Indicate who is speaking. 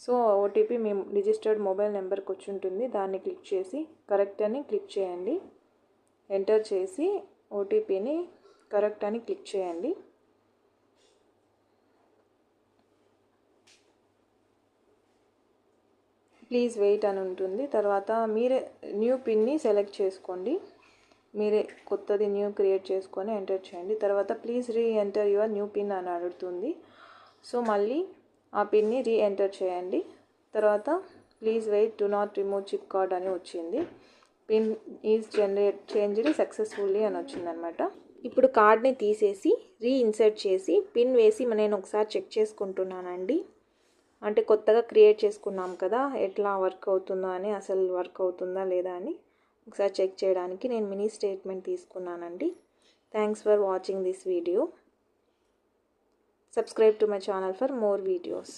Speaker 1: So OTP మీ registered mobile నెంబర్కి వచ్చి ఉంటుంది. దాన్ని క్లిక్ చేసి కరెక్ట్ అని క్లిక్ చేయండి. ఎంటర్ చేసి ఓటీపీని కరెక్ట్ అని క్లిక్ చేయండి. ప్లీజ్ వెయిట్ అని ఉంటుంది. తర్వాత మీరే న్యూ పిన్ని సెలెక్ట్ చేసుకోండి. మీరే కొత్తది న్యూ క్రియేట్ చేసుకొని ఎంటర్ చేయండి. తర్వాత please re enter your new pin అని అడుగుతుంది. సో మళ్ళీ ఆ పిన్ని రీ ఎంటర్ చేయండి. తర్వాత please wait do not remove chip card అని వచ్చింది. పిన్ ఈజ్ చేంజ్డ్ సక్సెస్ఫుల్లీ అని వచ్చిందనమాట. ఇప్పుడు కార్డ్ని తీసేసి రీఇన్సర్ట్ చేసి పిన్ వేసి నేను ఒకసారి చెక్ చేసుకుంటున్నానండి. అంటే కొత్తగా క్రియేట్ చేసుకున్నాం కదా, ఎట్లా వర్క్ అవుతుందో అని, అసలు వర్క్ అవుతుందా లేదా అని ఒకసారి చెక్ చేయడానికి నేను మినీ స్టేట్మెంట్ తీసుకున్నానండి. Thanks for watching this video. Subscribe to my channel for more videos.